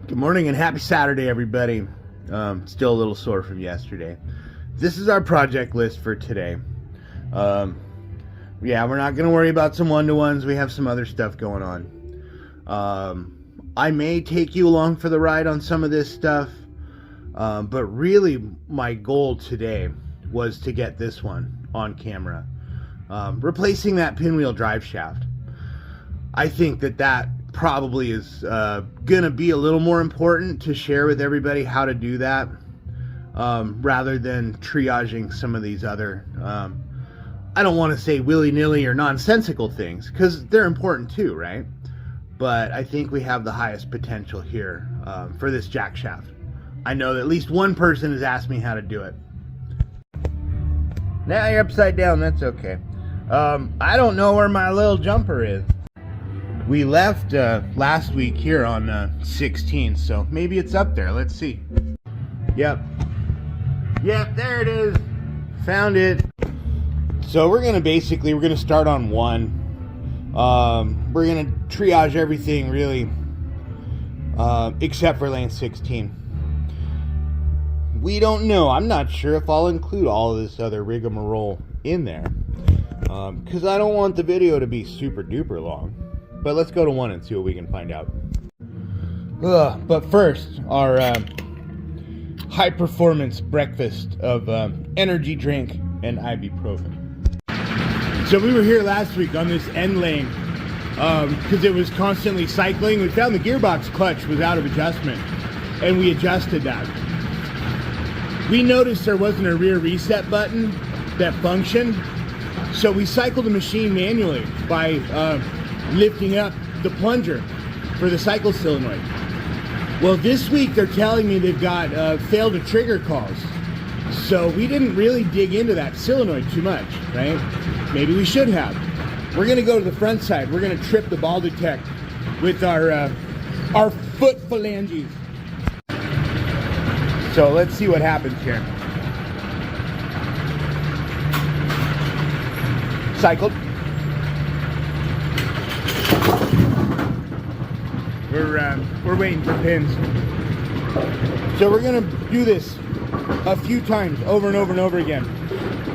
Good morning and happy Saturday, everybody. Still a little sore from yesterday. This is our project list for today. Yeah, we're not going to worry about some one-to-ones. We have some other stuff going on. I may take you along for the ride on some of this stuff, but really my goal today was to get this one on camera. Replacing that pinwheel drive shaft. I think that probably is gonna be a little more important to share with everybody how to do that, rather than triaging some of these other I don't want to say willy-nilly or nonsensical things, because they're important too, right? But I think we have the highest potential here for this jack shaft. I know that at least one person has asked me how to do it. Now you're upside down, that's okay. I don't know where my little jumper is. We left last week here on 16, so maybe it's up there. Let's see. Yep, there it is. Found it. So we're gonna start on 1. We're gonna triage everything really, except for lane 16. We don't know. I'm not sure if I'll include all of this other rigmarole in there, because I don't want the video to be super duper long. But let's go to 1 and see what we can find out. But first, our high performance breakfast of energy drink and ibuprofen. So we were here last week on this end lane because it was constantly cycling. We found the gearbox clutch was out of adjustment, and we adjusted that. We noticed there wasn't a rear reset button that functioned, so we cycled the machine manually by lifting up the plunger for the cycle solenoid. Well, this week they're telling me they've got failed to trigger calls. So we didn't really dig into that solenoid too much, right? Maybe we should have. We're gonna go to the front side. We're gonna trip the ball detect with our foot phalanges. So let's see what happens here. Cycled. We're waiting for pins. So we're gonna do this a few times, over and over and over again.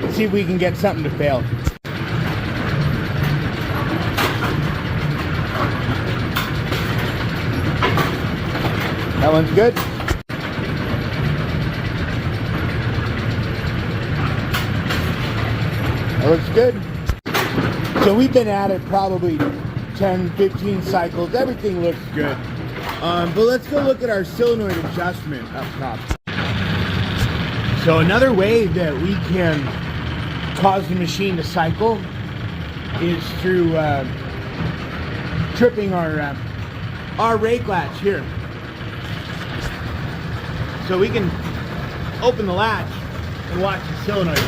Let's see if we can get something to fail. That one's good. That looks good. So we've been at it probably 10, 15 cycles. Everything looks good. But let's go look at our solenoid adjustment up top. So another way that we can cause the machine to cycle is through tripping our rake latch here. So we can open the latch and watch the solenoid.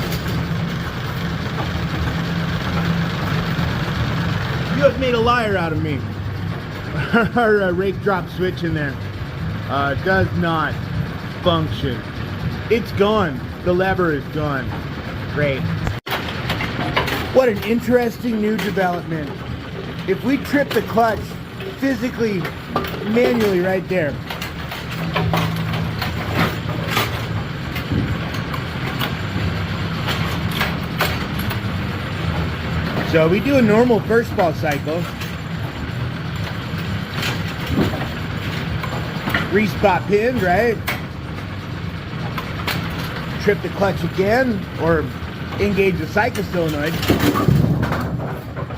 You have made a liar out of me. Our rake drop switch in there does not function. It's gone. The lever is gone. Great. What an interesting new development. If we trip the clutch physically, manually right there. So we do a normal first ball cycle. 3-spot pinned, right? Trip the clutch again, or engage the cycle solenoid.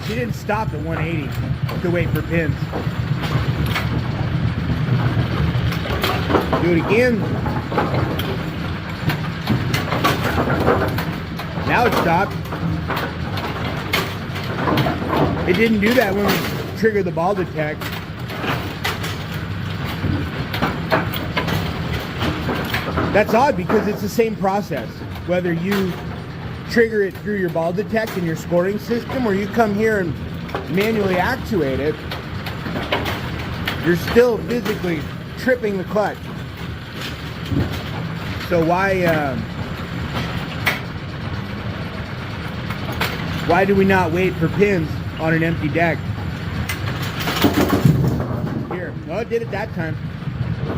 She didn't stop at 180 to wait for pins. Do it again. Now it stopped. It didn't do that when we triggered the ball detect. That's odd because it's the same process. Whether you trigger it through your ball detect in your scoring system or you come here and manually actuate it, you're still physically tripping the clutch. So why do we not wait for pins on an empty deck? Here. Oh, it did it that time.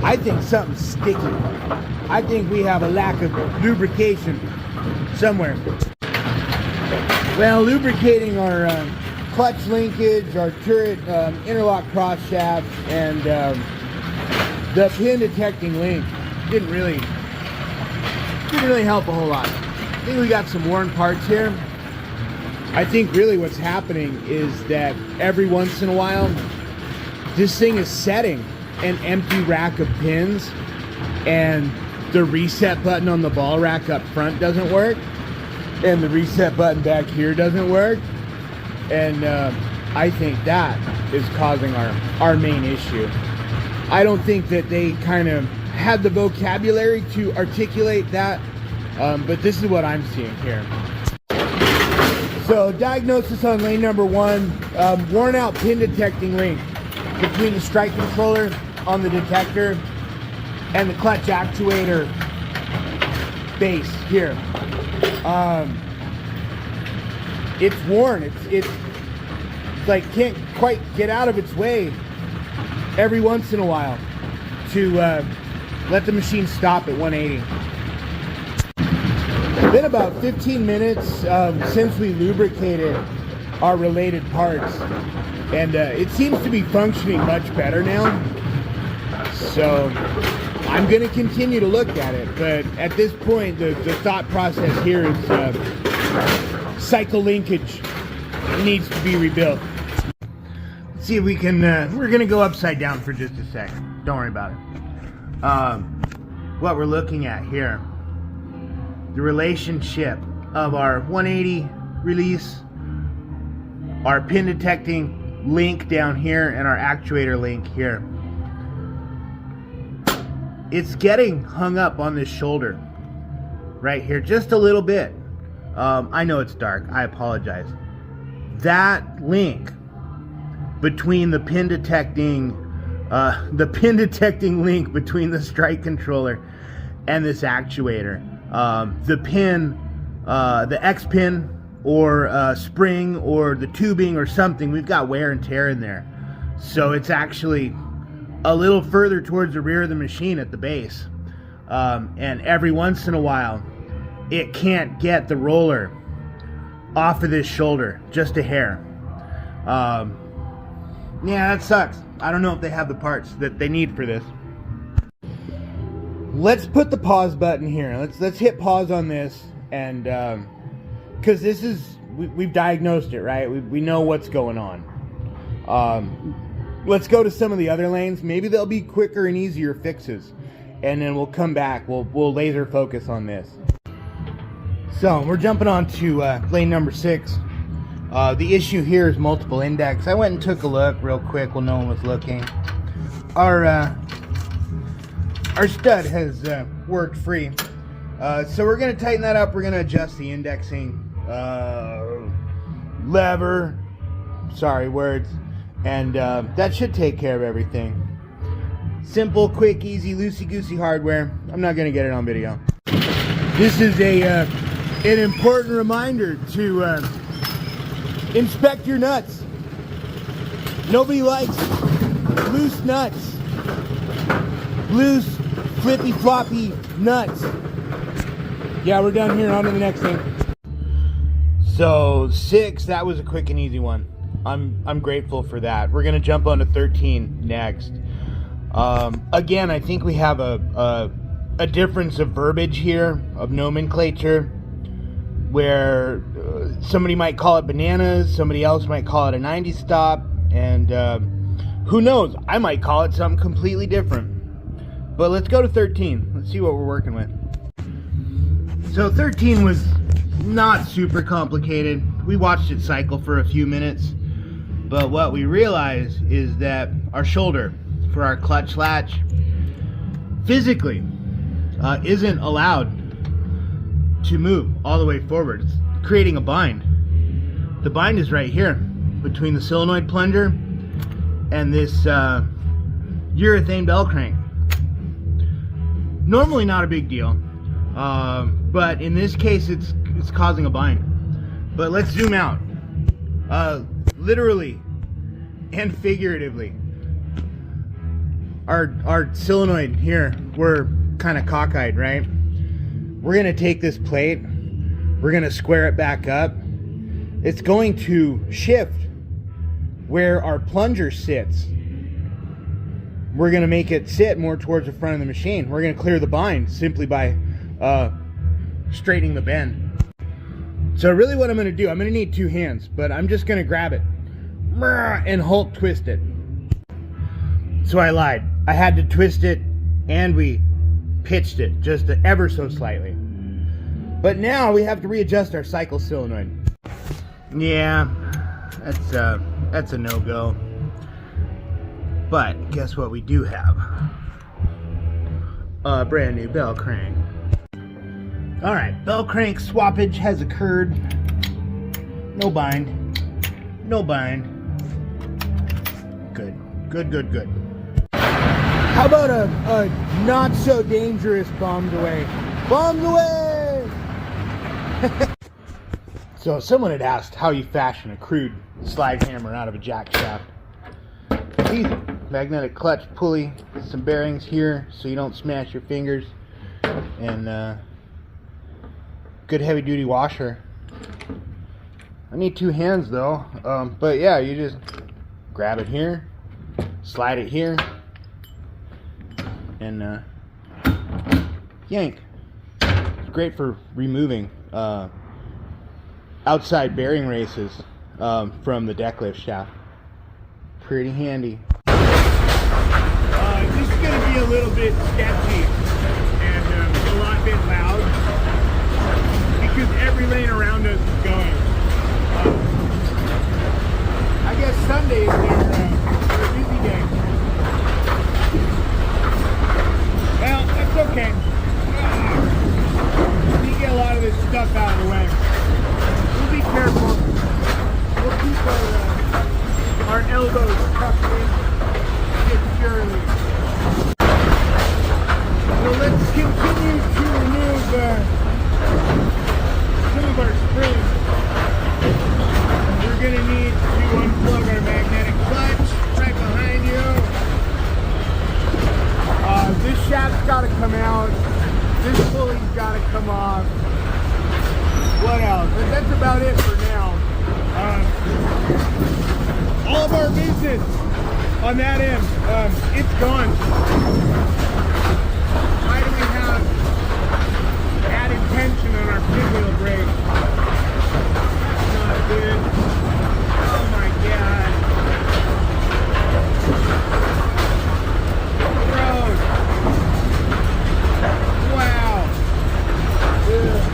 I think something's sticky. I think we have a lack of lubrication somewhere. Well, lubricating our clutch linkage, our turret interlock cross shaft, and the pin detecting link didn't really help a whole lot. I think we got some worn parts here. I think really what's happening is that every once in a while, this thing is setting an empty rack of pins, and the reset button on the ball rack up front doesn't work, and the reset button back here doesn't work, and I think that is causing our main issue. I don't think that they kind of had the vocabulary to articulate that, but this is what I'm seeing here. So diagnosis on lane number 1, worn out pin detecting link between the strike controller on the detector and the clutch actuator base here. It's worn. It's like can't quite get out of its way every once in a while to let the machine stop at 180. It's been about 15 minutes since we lubricated our related parts, and it seems to be functioning much better now. So I'm going to continue to look at it, but at this point the thought process here is cycle linkage needs to be rebuilt. Let's see if we can, we're going to go upside down for just a sec. Don't worry about it. What we're looking at here, the relationship of our 180 release, our pin detecting link down here, and our actuator link here. It's getting hung up on this shoulder right here just a little bit. I know it's dark, I apologize. That link between the pin detecting link between the strike controller and this actuator, the pin, the X pin or spring or the tubing or something, we've got wear and tear in there. So it's actually a little further towards the rear of the machine at the base. And every once in a while, it can't get the roller off of this shoulder, just a hair. Yeah, that sucks. I don't know if they have the parts that they need for this. Let's put the pause button here. Let's hit pause on this, and because this is, we've diagnosed it, right? We know what's going on. Let's go to some of the other lanes. Maybe they'll be quicker and easier fixes, and then we'll come back. We'll laser focus on this. So we're jumping on to lane number 6. The issue here is multiple index. I went and took a look real quick while no one was looking. Our stud has worked free. So we're going to tighten that up. We're going to adjust the indexing lever. Sorry, words. And that should take care of everything. Simple, quick, easy, loosey-goosey hardware. I'm not going to get it on video. This is an important reminder to inspect your nuts. Nobody likes loose nuts. Loose, flippy, floppy nuts. Yeah, we're done here. On to the next thing. So 6, that was a quick and easy one. I'm grateful for that. We're gonna jump on to 13 next. Again, I think we have a difference of verbiage here, of nomenclature, where somebody might call it bananas, somebody else might call it a 90 stop, and who knows, I might call it something completely different. But let's go to 13. Let's see what we're working with. So 13 was not super complicated. We watched it cycle for a few minutes, but what we realized is that our shoulder for our clutch latch physically isn't allowed to move all the way forward. It's creating a bind. The bind is right here between the solenoid plunger and this urethane bell crank. Normally not a big deal, but in this case it's causing a bind. But let's zoom out, literally and figuratively. our solenoid here, we're kind of cockeyed, right? We're gonna take this plate, we're gonna square it back up. It's going to shift where our plunger sits. We're gonna make it sit more towards the front of the machine. We're gonna clear the bind simply by straightening the bend. So really what I'm gonna do, I'm gonna need two hands, but I'm just gonna grab it and Hulk twist it. So I lied. I had to twist it and we pitched it just ever so slightly. But now we have to readjust our cycle solenoid. Yeah, that's a no-go. But guess what we do have? A brand new bell crank. Alright, bell crank swappage has occurred. No bind. No bind. Good. Good, good, good. How about a not so dangerous bombed away? Bombed away! So someone had asked how you fashion a crude slide hammer out of a jack shaft. It's easy. Magnetic clutch pulley, some bearings here so you don't smash your fingers, and good heavy duty washer. I need two hands though, but yeah, you just grab it here, slide it here, and yank. It's great for removing outside bearing races from the deck lift shaft. Pretty handy. This is going to be a little bit sketchy and a lot bit loud because every lane around us is going. I guess Sundays they're a busy day. Well, that's okay. We get a lot of this stuff out of the way. We'll be careful. We'll keep our elbows tucked in securely. So let's continue to remove some of our springs. We're going to need to unplug our magnetic clutch right behind you. This shaft's got to come out. This pulley's got to come off. What else? That's about it for now. All of our business on that end, it's gone. Why do we have added tension on our pit wheel brake? That's not good. Oh my god. Gross. Wow. Ugh.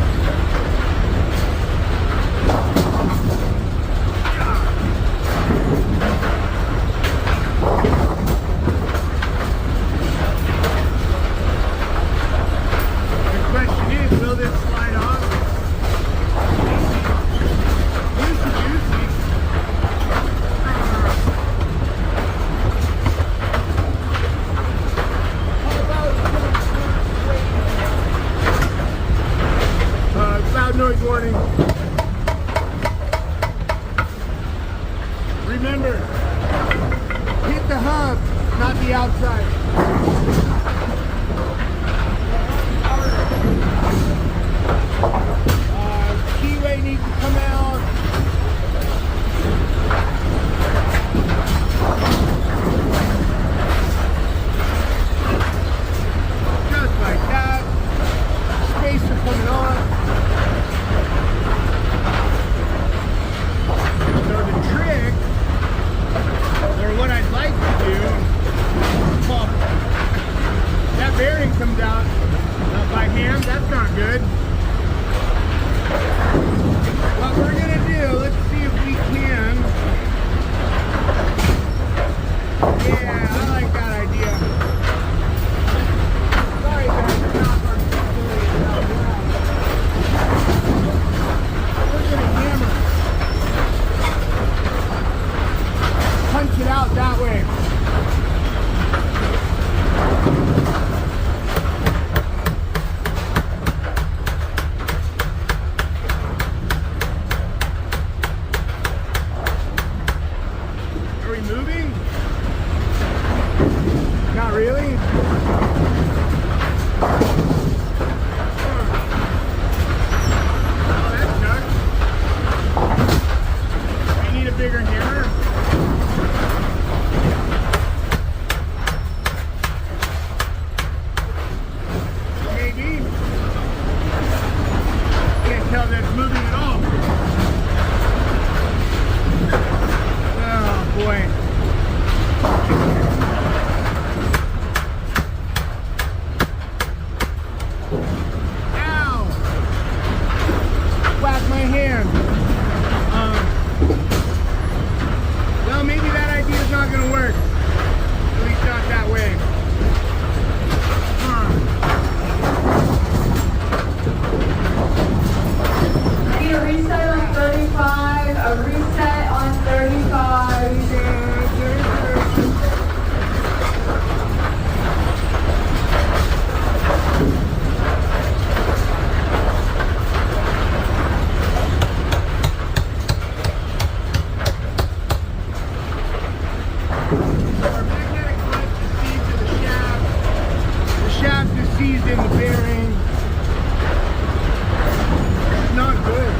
Noise warning. Remember, hit the hub, not the outside. Keyway needs to come out. Just like that. Spacer coming on. So the trick, or what I'd like to do, well, that bearing comes out by hand, that's not good. What we're going to do, let's see if we can. Yeah, I like that idea. Sorry guys, I'm not articulating that well. We're going to hammer. Punch it out that way. really? Oh, that sucks. I need a bigger hammer. Maybe. Can't tell that it's moving at all. Oh boy. Ow! Whack my hand. Well, maybe that idea is not going to work. At least not that way. I need a reset on 35, a reset on 35. Our magnetic clutch is seized in the shaft. The shaft is seized in the bearing. It's not good.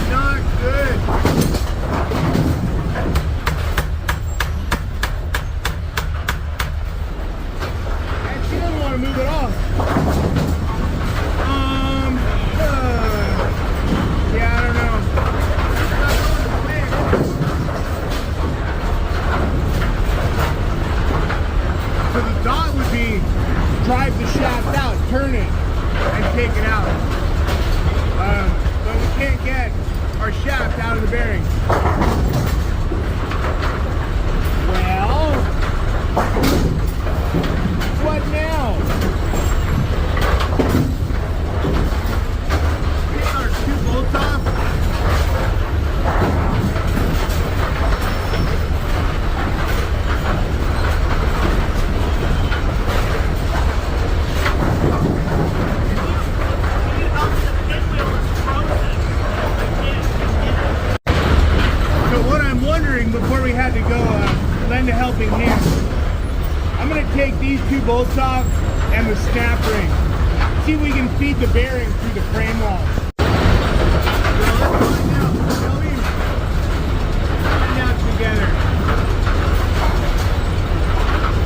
Not good. And she doesn't want to move at all. Yeah, I don't know. So the thought would be drive the shaft out, turn it, and take it out. But we can't get our shaft out of the bearing. Well, what now? Take our two bolts off. So what I'm wondering before we had to go lend a helping hand, I'm going to take these two bolts off and the snap ring. See if we can feed the bearing through the frame wall. Well, let's find out, shall we? Find out together.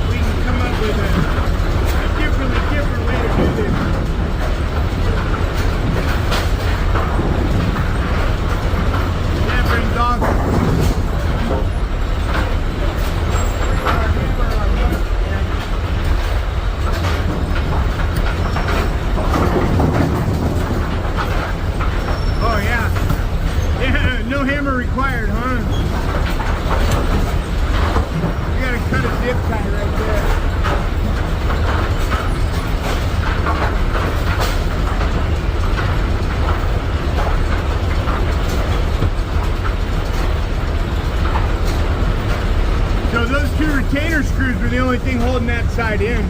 We can come up with a different way to do this. Snap ring's off. Oh yeah. Yeah, no hammer required, huh? You gotta cut a zip tie right there. So those two retainer screws were the only thing holding that side in.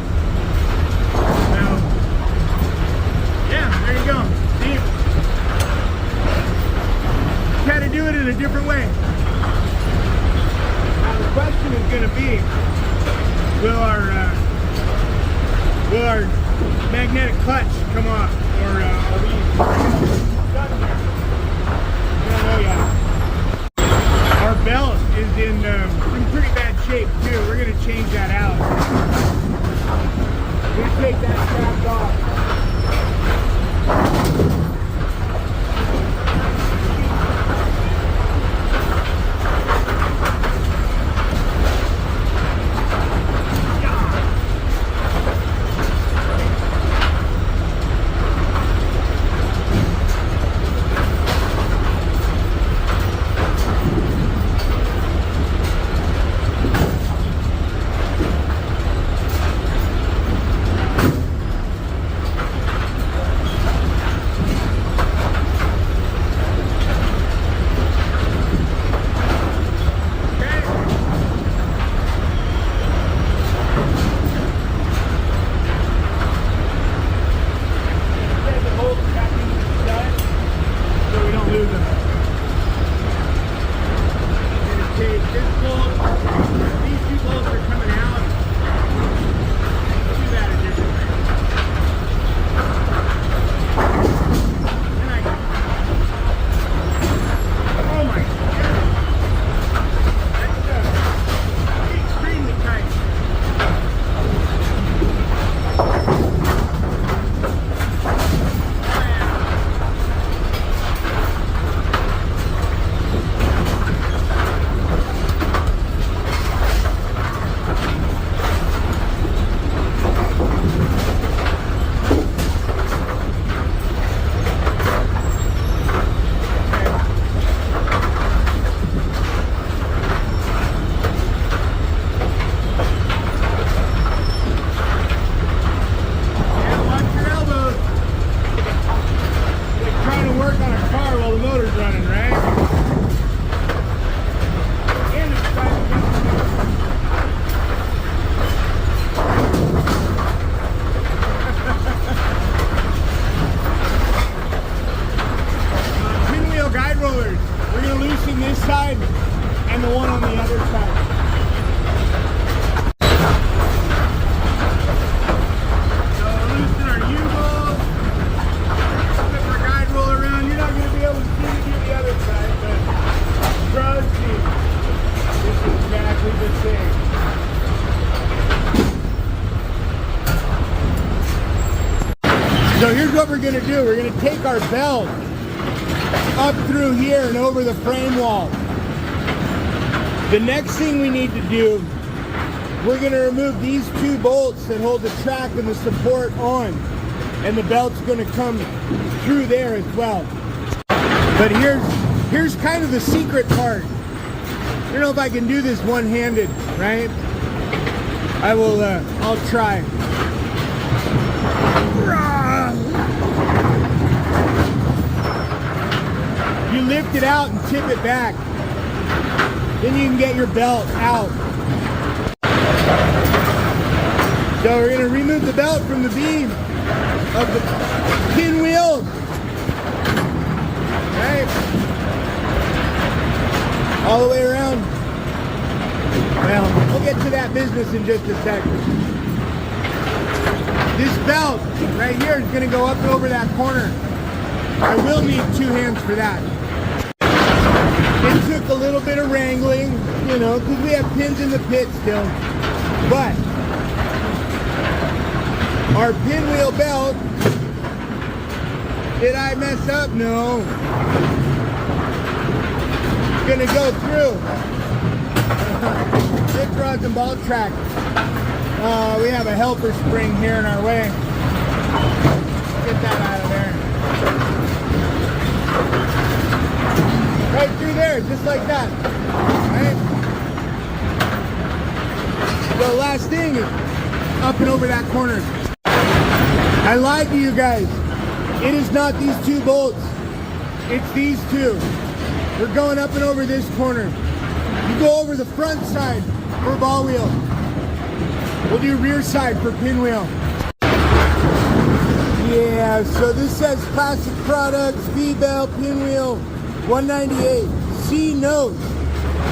Now, yeah, there you go. See? Got to do it in a different way. Now the question is going to be, will our magnetic clutch come off, or are we stuck here? I don't know yet. Our belt is in pretty bad shape too. We're going to change that out. We're going to take that strap off. the one on the other side. So loosen our U-bolt. Flip our guide roll around. You're not going to be able to see me do the other side, but trust me, this is exactly the same. So here's what we're going to do. We're going to take our belt up through here and over the frame wall. The next thing we need to do, we're going to remove these two bolts that hold the track and the support on. And the belt's going to come through there as well. But here's kind of the secret part. I don't know if I can do this one-handed, right? I'll try. You lift it out and tip it back. Then you can get your belt out. So we're going to remove the belt from the beam of the pinwheel. Right? All the way around. Well, we'll get to that business in just a second. This belt right here is going to go up and over that corner. I will need 2 hands for that. It took a little bit of wrangling, you know, because we have pins in the pit still. But our pinwheel belt, did I mess up? No. It's going to go through. Dick rods and ball track. We have a helper spring here in our way. Get that out of there. Right through there, just like that. Right? The last thing is up and over that corner. I lied to you guys. It is not these 2 bolts. It's these 2. We're going up and over this corner. You go over the front side for ball wheel. We'll do rear side for pinwheel. Yeah, so this says classic products, V-bell, pinwheel, 198. C notes.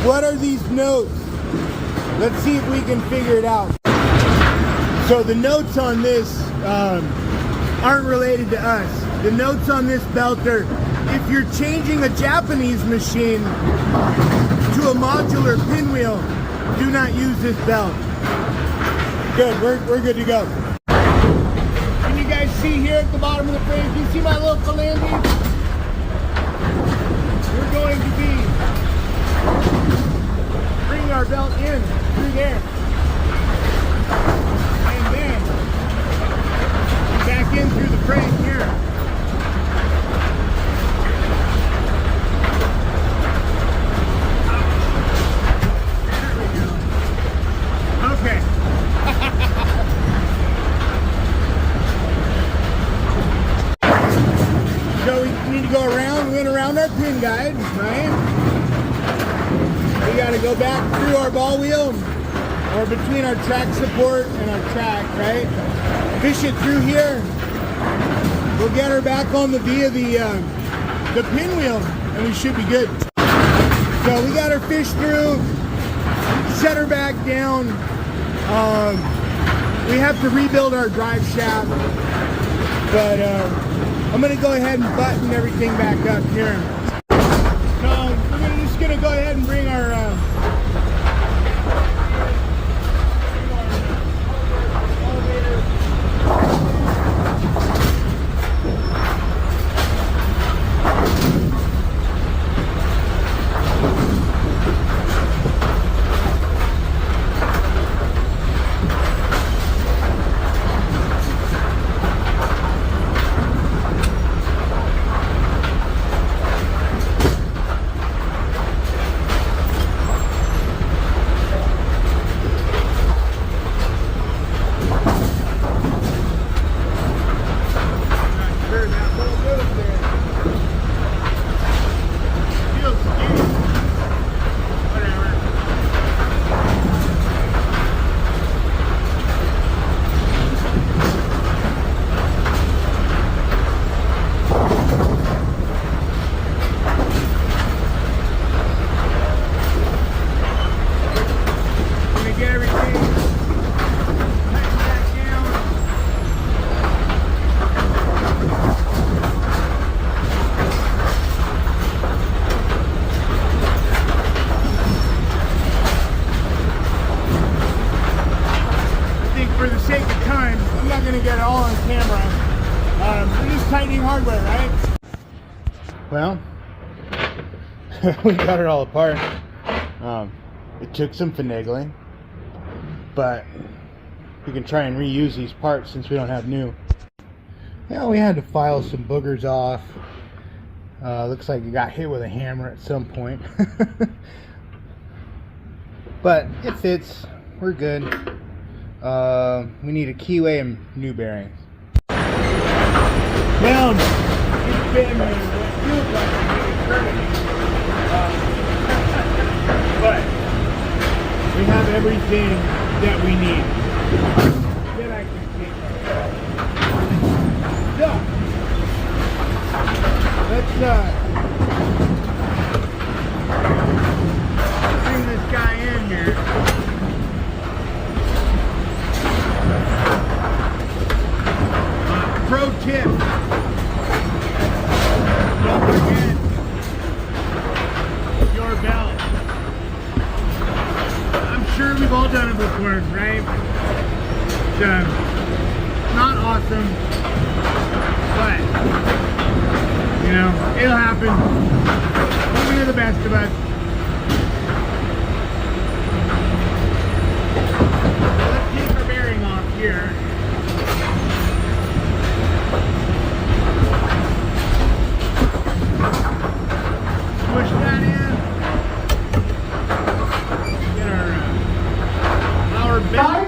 What are these notes? Let's see if we can figure it out. So the notes on this aren't related to us. The notes on this belt are, if you're changing a Japanese machine to a modular pinwheel, do not use this belt. Good, we're good to go. Can you guys see here at the bottom of the frame? Do you see my little phalanges? We're going to be bringing our belt in through there. And then back in through the frame here. There we go. Okay. So we need to go around. We went around our pin guide, right? We got to go back through our ball wheel, or between our track support and our track, right? Fish it through here. We'll get her back on the via the pinwheel, and we should be good. So we got her fished through, set her back down. We have to rebuild our drive shaft, but I'm going to go ahead and button everything back up here. So we're just going to go ahead and bring our Well, we got it all apart. It took some finagling, but we can try and reuse these parts since we don't have new. Yeah, we had to file some boogers off. Looks like it got hit with a hammer at some point. But it fits. We're good. We need a keyway and new bearings. Well, it's been what feels like an eternity. But we have everything that we need. Then I can take so, let's bring this guy in here. Pro tip, don't forget your belt. I'm sure we've all done it before, right? It's not awesome, but you know, it'll happen. Even to the best of us. Let's take our bearing off here. Push that in. Get our belt.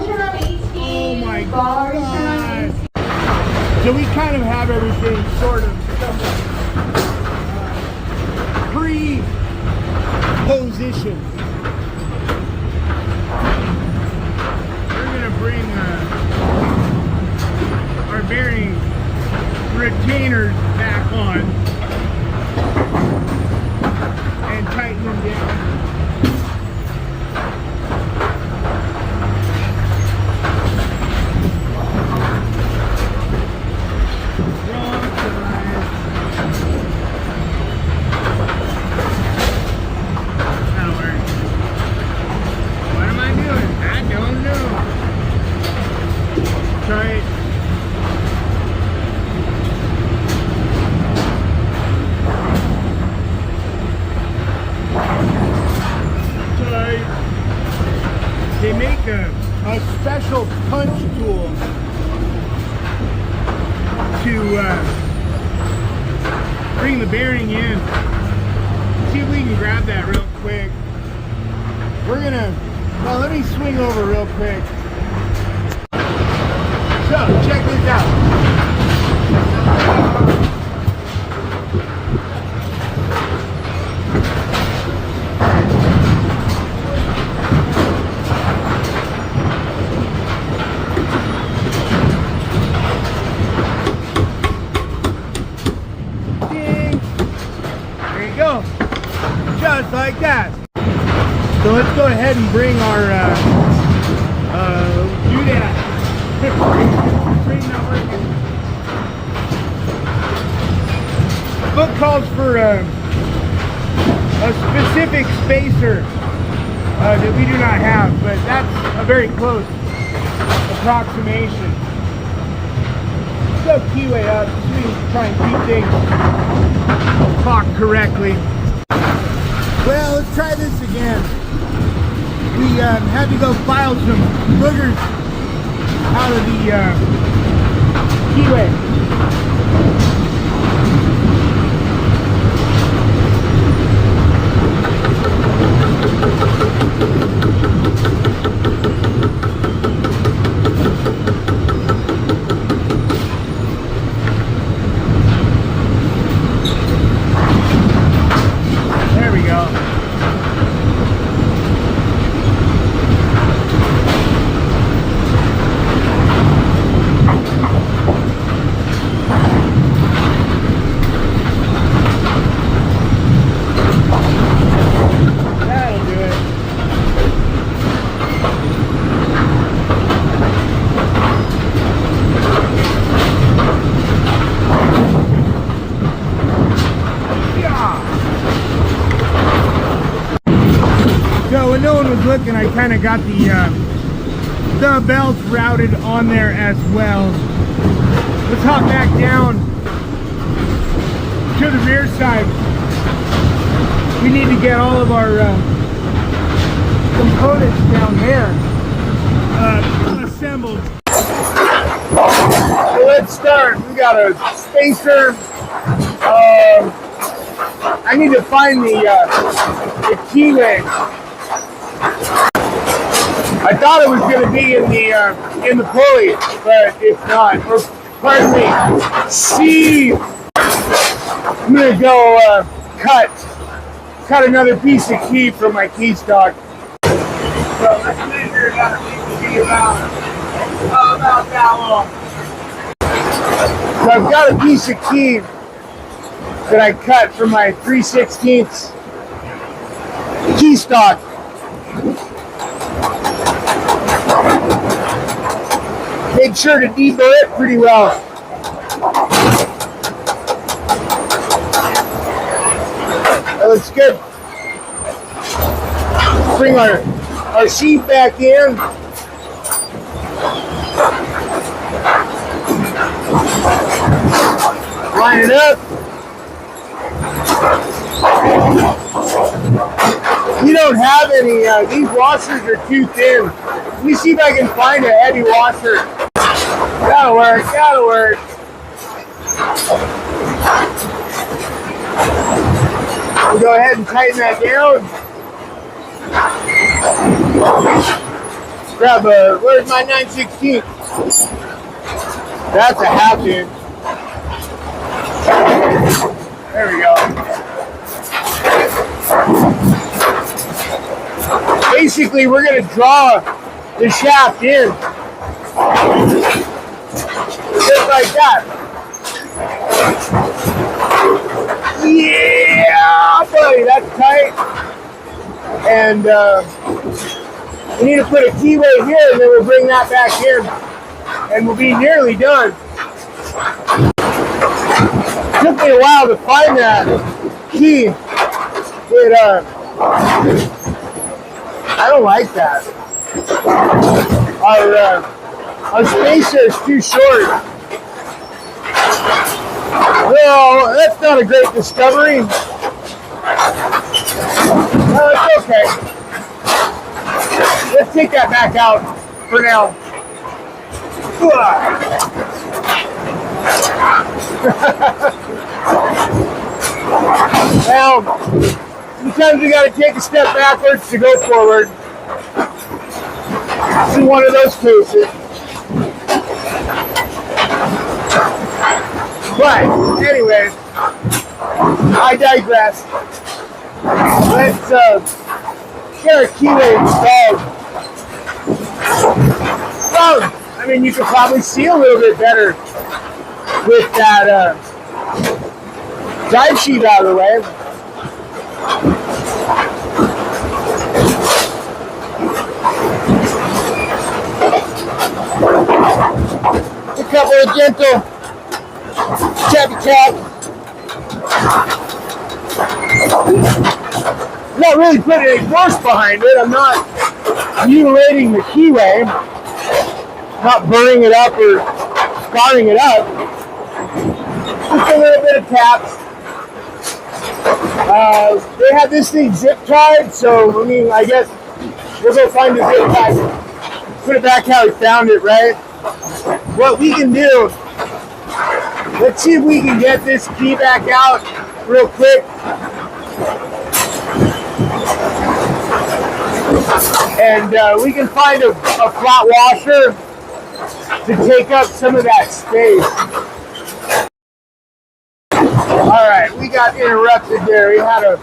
Oh my God. So we kind of have everything sort of pre-positioned. We're going to bring our bearing retainers back on and tighten them down. Wrong side. That'll work. What am I doing? I don't know. Try it. They make a special punch tool to bring the bearing in. See if we can grab that real quick. We're gonna, well, let me swing over real quick. So, check this out. Just like that. So let's go ahead and bring our do that. Bring not working. Book calls for a specific spacer that we do not have, but that's a very close approximation. Let's go keyway up so we can try and keep things clocked correctly. Well, let's try this again. We had to go file some boogers out of the keyway. There we go. So when no one was looking, I kind of got the belts routed on there as well. Let's hop back down to the rear side. We need to get all of our components down there assembled. So let's start. We got a spacer. I need to find the keyway. I thought it was going to be in the pulley, but it's not. Or, pardon me. See, I'm going to go cut another piece of key from my key stock. So let's measure it out. About that long. So I've got a piece of key that I cut from my 3/16 key stock. Make sure to deburr it pretty well. That looks good. Bring our sheet back in. Line it up. We don't have any, these washers are too thin. Let me see if I can find a heavy washer. That'll work, that'll work. We'll go ahead and tighten that down. Grab where's my 9/16? That's a half inch. There we go. Basically, we're going to draw the shaft in. Just like that. Yeah, buddy, that's tight. And we need to put a keyway here, and then we'll bring that back in. And we'll be nearly done. It took me a while to find that key. I don't like that. Our spacer is too short. Well, that's not a great discovery. Well, it's okay. Let's take that back out for now. Well, sometimes we got to take a step backwards to go forward. This is one of those cases. But, anyways, I digress. Let's get our keyway installed. Well, I mean, you could probably see a little bit better with that dive sheet out of the way. A couple of gentle tappy tap. I'm not really putting any force behind it. I'm not mutilating the keyway. Not burning it up or scarring it up. Just a little bit of taps. They have this thing zip tied, so I mean, I guess we'll go find the zip tie. Put it back how we found it, right? What we can do, let's see if we can get this key back out real quick. And we can find a flat washer to take up some of that space. Alright, we got interrupted there. We had a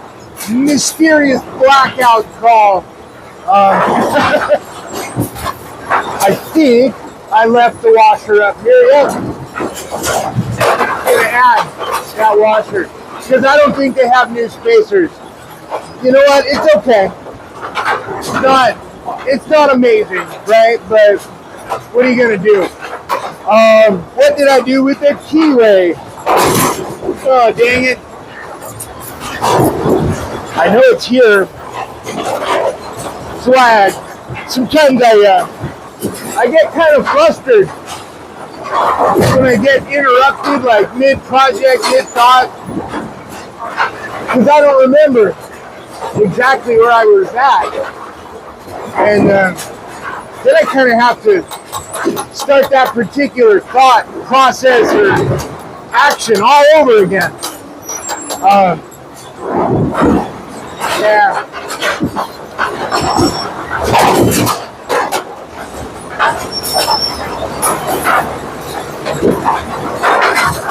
mysterious blackout call. I think I left the washer up here. Yep. I'm going to add that washer because I don't think they have new spacers. You know what? It's okay. It's not amazing, right? But what are you going to do? What did I do with the keyway? Oh, dang it. I know it's here. That's why sometimes I get kind of flustered when I get interrupted, like mid-project, mid-thought. because I don't remember exactly where I was at. And then I kind of have to start that particular thought process or action all over again. Yeah.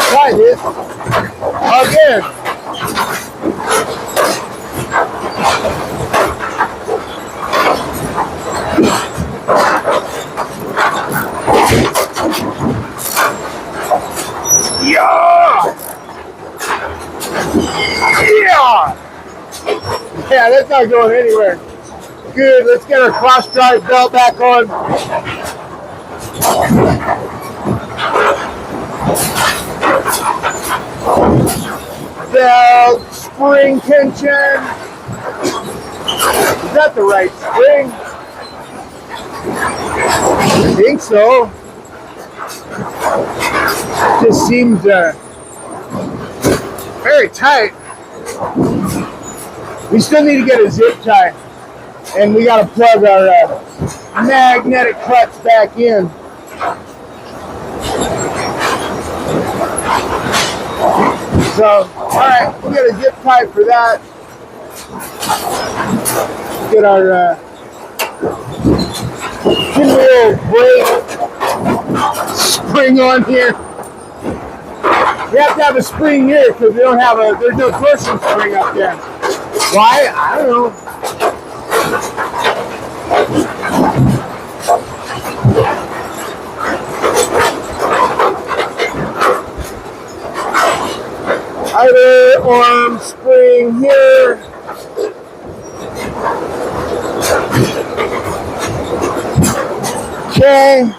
Try this again. Yeah! Yeah, that's not going anywhere. Good, let's get our cross drive belt back on. Belt, spring tension. Is that the right spring? I think so. Just seems very tight. We still need to get a zip tie, and we got to plug our magnetic clutch back in. So, all right, we got a zip tie for that. Get our pinwheel brake spring on here. We have to have a spring here because we don't have there's no torsion spring up there. Why? I don't know. Other arm spring here. Okay.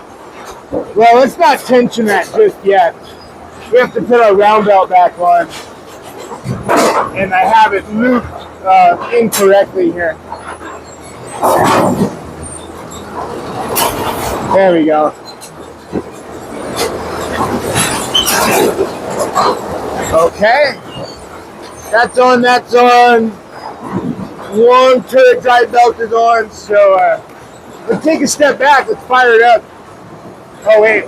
Well, let's not tension that just yet. We have to put our round belt back on. And I have it looped incorrectly here. There we go. Okay. That's on, that's on. One turret drive belt is on. So let's take a step back. Let's fire it up. Oh, wait.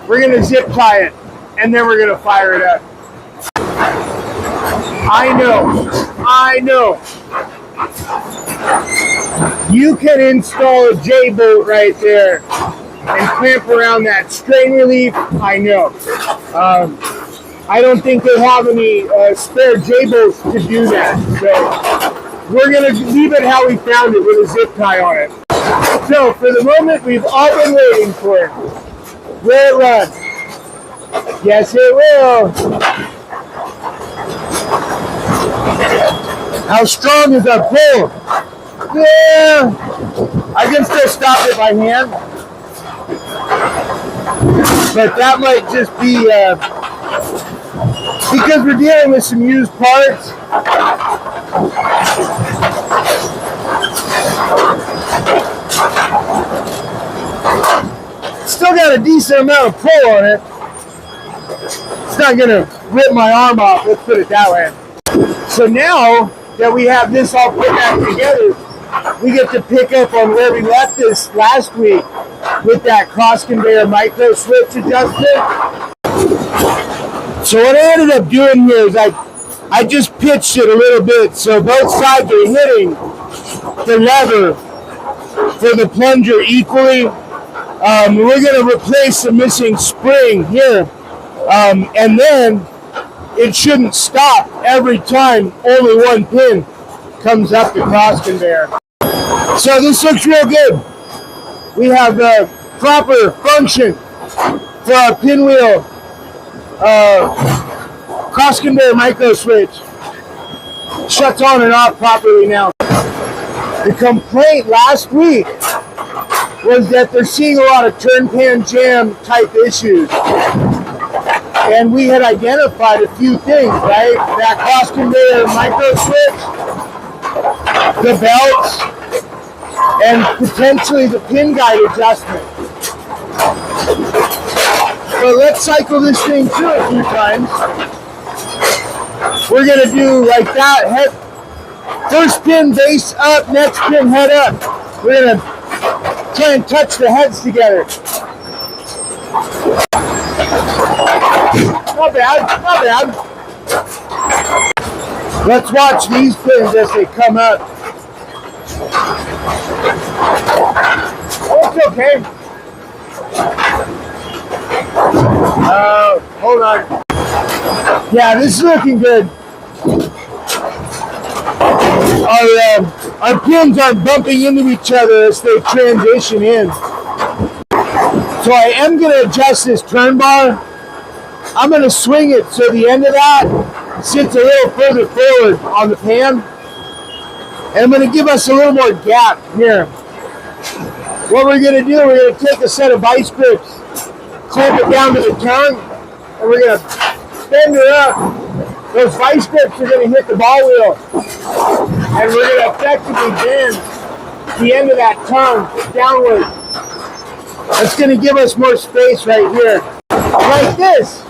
We're going to zip tie it. And then we're going to fire it up. I know. You can install a J-bolt right there and clamp around that strain relief. I know. I don't think they have any spare J-bolts to do that. So we're going to leave it how we found it with a zip tie on it. So for the moment we've all been waiting for, will it run? Yes, it will. How strong is that pull? Yeah, I can still stop it by hand, but that might just be because we're dealing with some used parts. Still got a decent amount of pull on it. It's not going to rip my arm off, let's put it that way. So now that we have this all put back together, we get to pick up on where we left this last week with that cross conveyor micro switch adjustment. So what I ended up doing here is I just pitched it a little bit so both sides are hitting the lever for the plunger equally. We're going to replace the missing spring here. And then it shouldn't stop every time only one pin comes up the cross conveyor. So this looks real good. We have the proper function for our pinwheel cross conveyor micro switch. Shuts on and off properly now. The complaint last week was that they're seeing a lot of turn pan jam type issues. And we had identified a few things, right? That cross conveyor micro switch, the belts, and potentially the pin guide adjustment. So let's cycle this thing through a few times. we're gonna do like that. Head, first pin base up, next pin head up. We're gonna try and touch the heads together. Not bad, not bad. Let's watch these pins as they come up. Oh, it's okay. Hold on. Yeah, this is looking good. Our pins aren't bumping into each other as they transition in. So I am going to adjust this turn bar. I'm going to swing it so the end of that sits a little further forward on the pan. And I'm going to give us a little more gap here. What we're going to do, we're going to take a set of vice grips, clamp it down to the tongue, and we're going to bend her up. Those vice grips are going to hit the ball wheel. And we're going to effectively bend the end of that tongue downward. That's going to give us more space right here. Like this.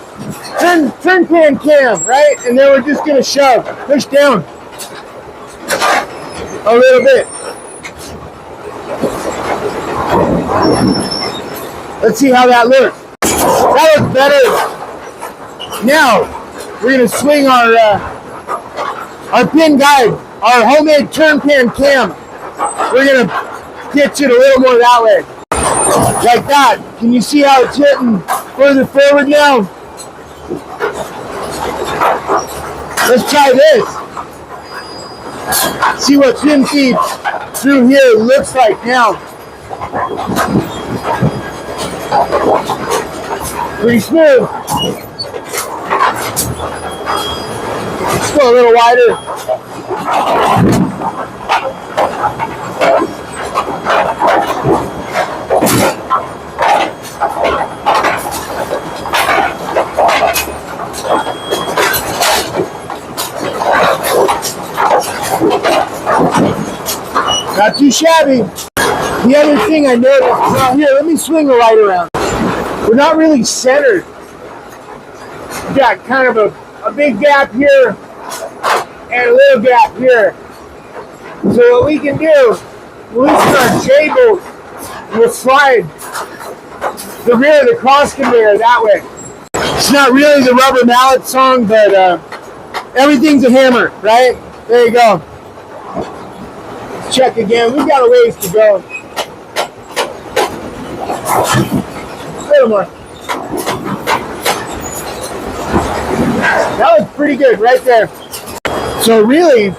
Turn pan cam, right? And then we're just going to shove. Push down. A little bit. Let's see how that looks. That looks better. Now, we're going to swing our pin guide, our homemade turn pan cam. We're going to pitch it a little more that way. Like that. Can you see how it's hitting further forward now? Let's try this. See what pin feed through here looks like now. Pretty smooth. Let's go a little wider. Not too shabby. The other thing I noticed, well, here, let me swing the light around. We're not really centered. We've got kind of a big gap here and a little gap here. So what we can do, we'll loosen our J-bolt and we'll slide the rear of the cross conveyor that way. It's not really the rubber mallet song, but everything's a hammer, right? There you go. Check again. We've got a ways to go. A little more. That was pretty good right there. So really,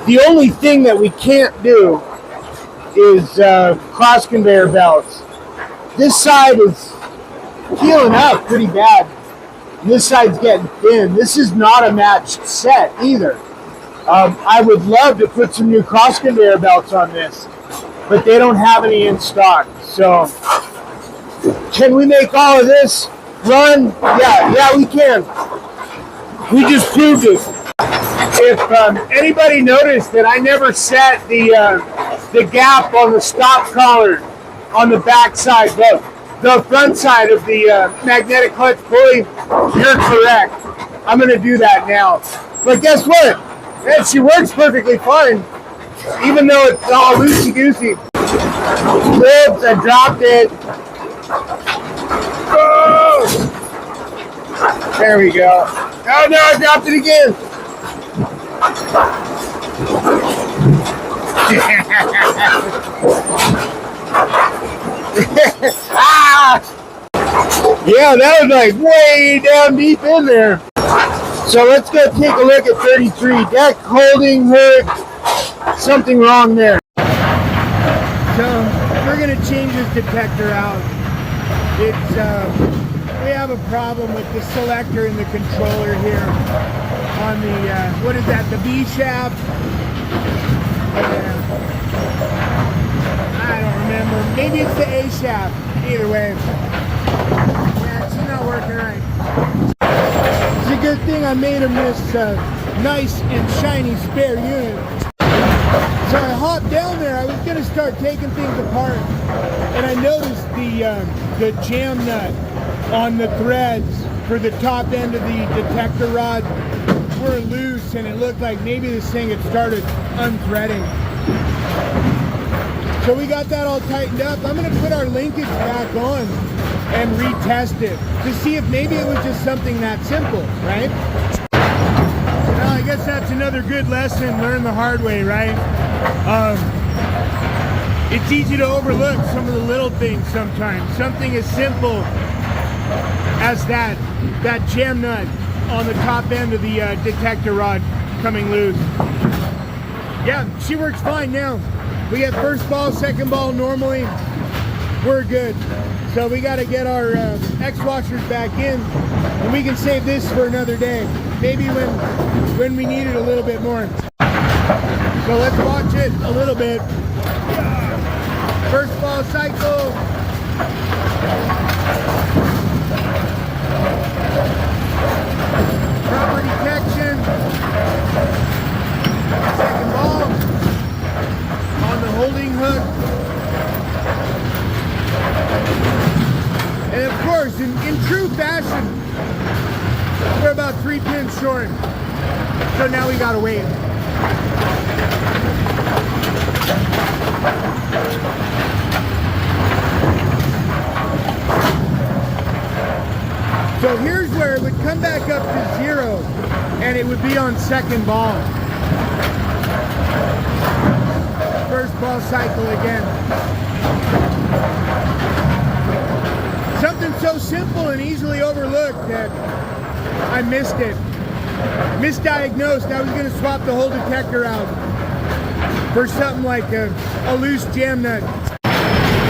the only thing that we can't do is cross conveyor belts. This side is healing up pretty bad. And this side's getting thin. This is not a matched set either. I would love to put some new cross conveyor belts on this, but they don't have any in stock. So, can we make all of this run? Yeah, we can. We just proved it. If anybody noticed that I never set the gap on the stop collar on the back side, the front side of the magnetic clutch pulley, you're correct. I'm going to do that now. But guess what? Man, she works perfectly fine, even though it's all loosey-goosey. Oops, I dropped it. Oh! There we go. Oh no, I dropped it again. Ah! Yeah, that was like way down deep in there. So let's go take a look at 33. Deck holding hook. Something wrong there. So we're going to change this detector out. It's we have a problem with the selector in the controller here on the what is that? The B shaft. I don't remember. Maybe it's the A shaft. Either way. Yeah, it's not working right. It's a good thing I made him this nice and shiny spare unit. So I hopped down there. I was going to start taking things apart, and I noticed the jam nut on the threads for the top end of the detector rod were loose and it looked like maybe this thing had started unthreading. So we got that all tightened up. I'm gonna put our linkage back on and retest it to see if maybe it was just something that simple, right? Well, I guess that's another good lesson, learn the hard way, right? It's easy to overlook some of the little things sometimes. Something as simple as that jam nut on the top end of the detector rod coming loose. Yeah, she works fine now. We get first ball, second ball normally. We're good. So we got to get our X washers back in, and we can save this for another day. Maybe when we need it a little bit more. So let's watch it a little bit. First ball cycle. Proper detection. Second ball on the holding hook. And of course, in true fashion, we're about 3 pins short. So now we gotta wait. So here's where it would come back up to 0 and it would be on second ball. First ball cycle again. Something so simple and easily overlooked that I missed it. Misdiagnosed. I was going to swap the whole detector out for something like a loose jam nut.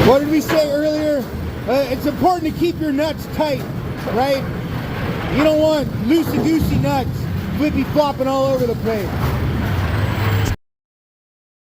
What did we say earlier? It's important to keep your nuts tight, right? You don't want loosey-goosey nuts flippy flopping all over the place.